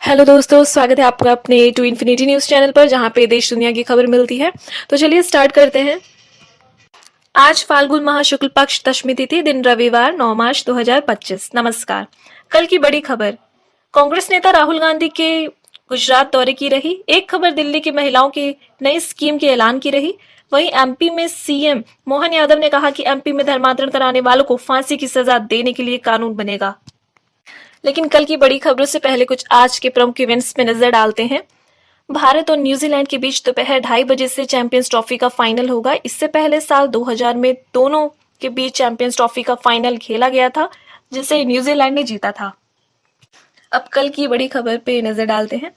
Hello दोस्तों, स्वागत है आपका अपने टू इन्फिनिटी न्यूज चैनल पर, जहां पे देश दुनिया की खबर मिलती है। तो चलिए स्टार्ट करते हैं। आज फाल्गुन माह शुक्ल पक्ष दशमी तिथि, दिन रविवार 9 मार्च 2025। नमस्कार। कल की बड़ी खबर। कांग्रेस नेता राहुल गांधी के गुजरात दौरे की रही। एक खबर दिल्ली की महिलाओं की नई स्कीम के ऐलान की रही। वहीं एमपी में सीएम मोहन यादव ने कहा कि एमपी में धर्मांतरण कराने वालों को फांसी की सजा देने के लिए कानून बनेगा। लेकिन कल की बड़ी खबरों से पहले कुछ आज के प्रमुख इवेंट्स में नजर डालते हैं। भारत और न्यूजीलैंड के बीच दोपहर 2:30 से चैंपियंस ट्रॉफी का फाइनल होगा। इससे पहले साल 2000 में दोनों के बीच चैंपियंस ट्रॉफी का फाइनल खेला गया था, जिसे न्यूजीलैंड ने जीता था। अब कल की बड़ी खबर पे नजर डालते हैं।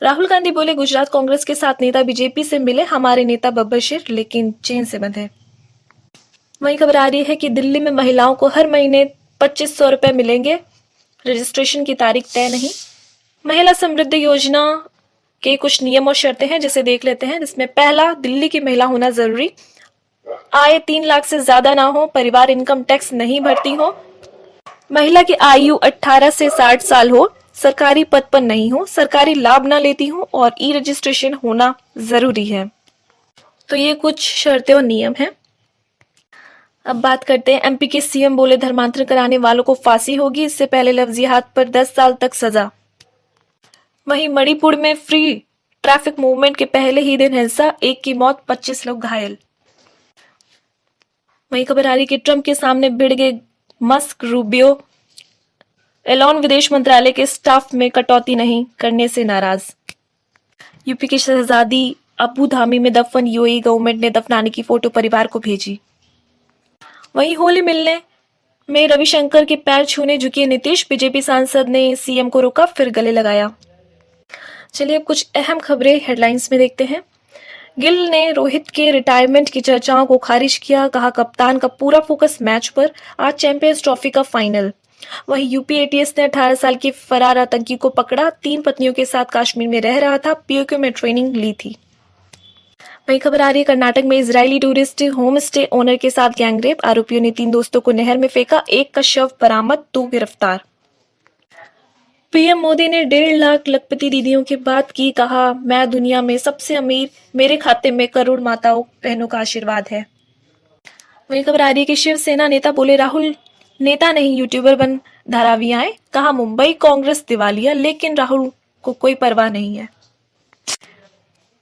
राहुल गांधी बोले, गुजरात कांग्रेस के साथ नेता बीजेपी से मिले, हमारे नेता बब्बर शेर लेकिन चेन से बंधे। वही खबर आ रही है कि दिल्ली में महिलाओं को हर महीने 2500 रुपए मिलेंगे। रजिस्ट्रेशन की तारीख तय नहीं। महिला समृद्धि योजना के कुछ नियम और शर्तें हैं, जिसे देख लेते हैं। जिसमें पहला, दिल्ली की महिला होना जरूरी, आय 3 लाख से ज्यादा ना हो, परिवार इनकम टैक्स नहीं भरती हो, महिला की आयु 18 से 60 साल हो, सरकारी पद पर नहीं हो, सरकारी लाभ ना लेती हो और ई रजिस्ट्रेशन होना जरूरी है। तो ये कुछ शर्तें और नियम हैं। अब बात करते हैं। एमपी के सीएम बोले, धर्मांतरण कराने वालों को फांसी होगी, इससे पहले लफ्जी हाथ पर 10 साल तक सजा। वहीं मणिपुर में फ्री ट्रैफिक मूवमेंट के पहले ही दिन हिंसा, एक की मौत, 25 लोग घायल। वहीं खबर आ रही कि ट्रंप के सामने भिड़ गए मस्क, रूबियो। एलोन विदेश मंत्रालय के स्टाफ में कटौती नहीं करने से नाराज। यूपी की शहजादी अबू धामी में दफन, यूएई गवर्नमेंट ने दफनाने की फोटो परिवार को भेजी। वहीं होली मिलने में रविशंकर के पैर छूने झुके नीतीश, बीजेपी सांसद ने सीएम को रोका, फिर गले लगाया। चलिए अब कुछ अहम खबरें हेडलाइंस में देखते हैं। गिल ने रोहित के रिटायरमेंट की चर्चाओं को खारिज किया, कहा कप्तान का पूरा फोकस मैच पर। आज चैंपियंस ट्रॉफी का फाइनल। वहीं यूपी एटीएस ने 18 साल के फरार आतंकी को पकड़ा, 3 पत्नियों के साथ कश्मीर में रह रहा था, पीओके में ट्रेनिंग ली थी। वही खबर आ रही है, कर्नाटक में Israeli tourist home stay owner के साथ गैंगरेप, आरोपियों ने 3 दोस्तों को नहर में फेंका, एक का शव बरामद, 2 गिरफ्तार। पीएम मोदी ने 1.5 लाख लखपति दीदियों की बात की, कहा मैं दुनिया में सबसे अमीर, मेरे खाते में करोड़ माताओं बहनों का आशीर्वाद है। वही खबर आ रही है कि शिवसेना नेता बोले, राहुल नेता नहीं यूट्यूबर बन धारावी आए, कहा मुंबई कांग्रेस दिवालिया, लेकिन राहुल को कोई परवाह नहीं है।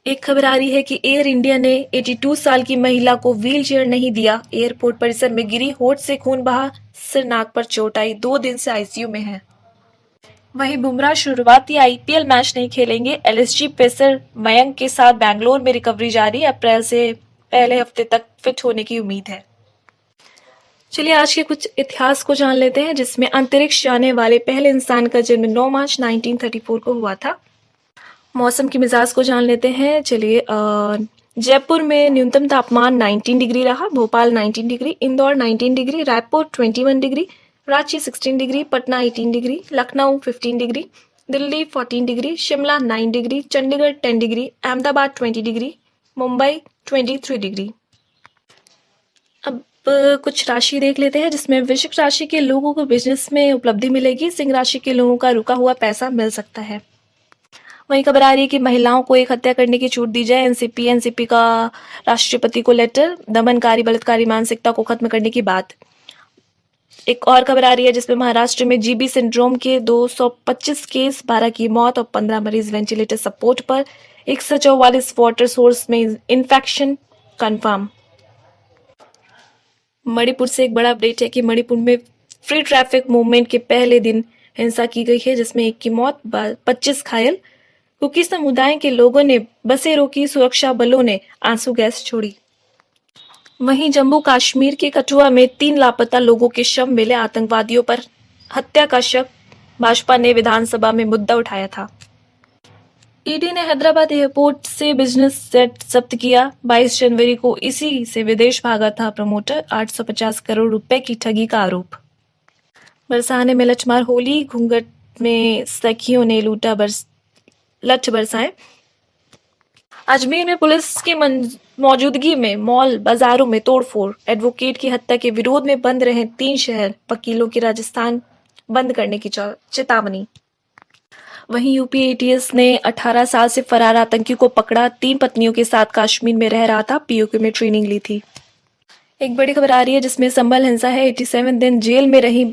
एक खबर आ रही है कि एयर इंडिया ने 82 साल की महिला को व्हील चेयर नहीं दिया, एयरपोर्ट परिसर में गिरी, होठ से खून बहा, सिर नाक पर चोट आई, 2 दिन से आईसीयू में है। वहीं बुमराह शुरुआती आईपीएल मैच नहीं खेलेंगे, एलएसजी पेसर मयंक के साथ बैंगलोर में रिकवरी जारी, अप्रैल से पहले हफ्ते तक फिट होने की उम्मीद है। चलिए आज के कुछ इतिहास को जान लेते हैं, जिसमें अंतरिक्ष जाने वाले पहले इंसान का जन्म 9 मार्च 1934 को हुआ था। मौसम की मिजाज को जान लेते हैं। चलिए जयपुर में न्यूनतम तापमान 19 डिग्री रहा, Bhopal 19 degree, Indore 19 degree, Raipur 21 degree, Ranchi 16 degree, Patna 18 degree, Lucknow 15 degree, Delhi 14 degree, Shimla 9 degree, Chandigarh 10 degree, Ahmedabad 20 degree, Mumbai 23 degree. अब कुछ राशि देख लेते हैं, जिसमें वृश्चिक राशि के लोगों को बिजनेस में उपलब्धि मिलेगी, सिंह राशि के लोगों का रुका हुआ पैसा मिल सकता है। वहीं खबर आ रही है कि महिलाओं को एक हत्या करने की छूट दी जाए, एनसीपी का राष्ट्रपति को लेटर, दमनकारी बलात्कारी मानसिकता को खत्म करने की बात। एक और खबर आ रही है, जिसमें महाराष्ट्र में जीबी सिंड्रोम के 225 केस, 12 की मौत और 15 मरीज वेंटिलेटर सपोर्ट पर, 144 वाटर सोर्स में इन्फेक्शन कंफर्म। मणिपुर से एक बड़ा अपडेट है कि मणिपुर में फ्री ट्रैफिक मूवमेंट के पहले दिन हिंसा की गई है, जिसमें 1 की मौत, 25 घायल। कुकी समुदाय के लोगों ने बसें रोकी, सुरक्षा बलों ने आंसू गैस छोड़ी। वहीं जम्मू कश्मीर के कठुआ में 3 लापता लोगों के शव मिले, आतंकवादियों पर हत्या का शक, भाजपा ने विधानसभा में मुद्दा उठाया था। ईडी ने हैदराबाद एयरपोर्ट से बिजनेस जेट जब्त किया, 22 जनवरी को इसी से विदेश भागा था प्रमोटर, 850 करोड़ रुपए की ठगी का आरोप। बरसाने में लठमार होली, घूंघट में सखियों ने लूटा लठ बरसाए। अजमेर में पुलिस की मौजूदगी में मॉल बाजारों में तोड़फोड़, एडवोकेट की हत्या के विरोध में बंद रहे 3 शहर, वकीलों की राजस्थान बंद करने की चेतावनी। वहीं यूपी एटीएस ने 18 साल से फरार आतंकी को पकड़ा। 3 पत्नियों के साथ कश्मीर में रह रहा था, पीओके में ट्रेनिंग ली थी। एक बड़ी खबर आ रही है जिसमें संभल हिंसा है। 87 दिन जेल में रही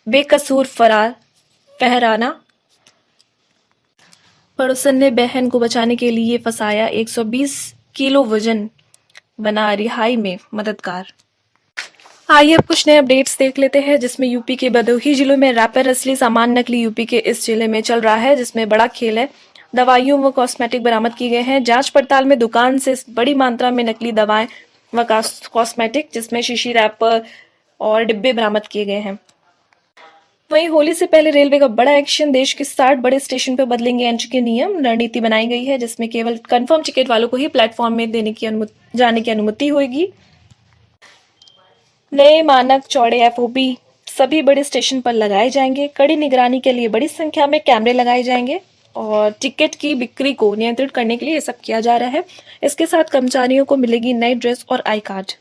बेकसूर फरार फहराना। पड़ोसन ने बहन को बचाने के लिए फंसाया। 120 किलो वजन बना रिहाई में मददगार। आइए अब कुछ नए अपडेट्स देख लेते हैं, जिसमें यूपी के भदोही जिलों में रैपर असली सामान नकली यूपी के इस जिले में चल रहा है, जिसमें बड़ा खेल है। दवाइयों व कॉस्मेटिक बरामद किए गए हैं। जांच पड़ताल में दुकान से बड़ी मात्रा में नकली दवाएं व कॉस्मेटिक, जिसमें शीशी, रैपर और डिब्बे बरामद किए गए हैं। वहीं होली से पहले रेलवे का बड़ा एक्शन। देश के 60 बड़े स्टेशन पर बदलेंगे एंट्री के नियम। रणनीति बनाई गई है जिसमें केवल कंफर्म टिकट वालों को ही प्लेटफॉर्म में जाने की अनुमति होगी। नए मानक चौड़े एफओबी सभी बड़े स्टेशन पर लगाए जाएंगे। कड़ी निगरानी के लिए बड़ी संख्या में कैमरे लगाए जाएंगे और टिकट की बिक्री को नियंत्रित करने के लिए ये सब किया जा रहा है। इसके साथ कर्मचारियों को मिलेगी नई ड्रेस और आई कार्ड।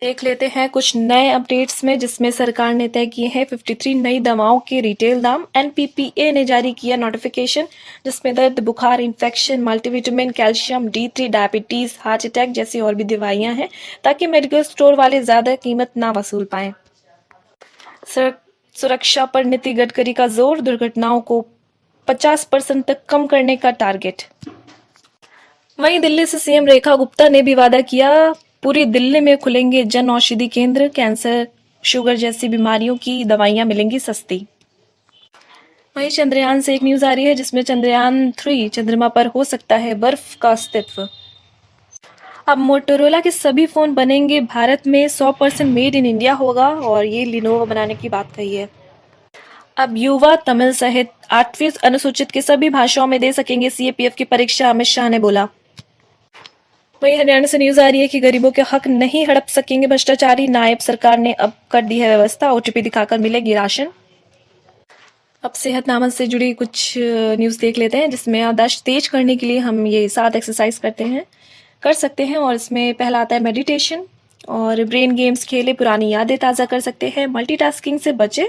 देख लेते हैं कुछ नए अपडेट्स में, जिसमें सरकार ने तय किए हैं 53 नई दवाओं के रिटेल दाम। एनपीपीए ने जारी किया नोटिफिकेशन, जिसमें दर्द, बुखार, infection, multivitamin, calcium, D3, diabetes, heart attack जैसी और भी दवाइयां हैं, ताकि मेडिकल स्टोर वाले ज्यादा कीमत ना वसूल पाएं। सुरक्षा पर नीति गडकरी का जोर। दुर्घटनाओं को 50% तक कम करने का टारगेट। वहीं दिल्ली से सीएम रेखा गुप्ता ने भी वादा किया, पूरी दिल्ली में खुलेंगे जन औषधि केंद्र। कैंसर, शुगर जैसी बीमारियों की दवाइयां मिलेंगी सस्ती। वहीं चंद्रयान से एक न्यूज आ रही है, जिसमें चंद्रयान 3 चंद्रमा पर हो सकता है बर्फ का अस्तित्व। अब मोटोरोला के सभी फोन बनेंगे भारत में। 100% मेड इन इंडिया होगा और ये लिनोवो बनाने की बात कही है। अब युवा तमिल सहित 8वीं अनुसूचित के सभी भाषाओं में दे सकेंगे सीएपीएफ की परीक्षा, अमित शाह ने बोला। वहीं हरियाणा से न्यूज आ रही है कि गरीबों के हक नहीं हड़प सकेंगे भ्रष्टाचारी। नायब सरकार ने अब कर दी है व्यवस्था, ओटीपी दिखाकर मिलेगी राशन। अब सेहतनामा से जुड़ी कुछ न्यूज देख लेते हैं, जिसमें याददाश्त तेज करने के लिए हम ये 7 एक्सरसाइज कर सकते हैं। और इसमें पहला आता है मेडिटेशन और ब्रेन गेम्स खेले, पुरानी यादें ताज़ा कर सकते हैं। मल्टीटास्किंग से बचे,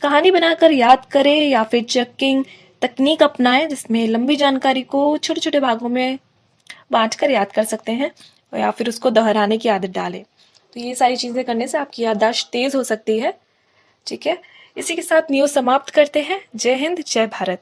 कहानी बनाकर याद करें या फिर चेकिंग तकनीक अपनाएं, जिसमें लंबी जानकारी को छोटे छोटे भागों में बांटकर याद कर सकते हैं या फिर उसको दोहराने की आदत डालें। तो ये सारी चीज़ें करने से आपकी याददाश्त तेज हो सकती है। ठीक है, इसी के साथ न्यूज़ समाप्त करते हैं। जय हिंद, जय भारत।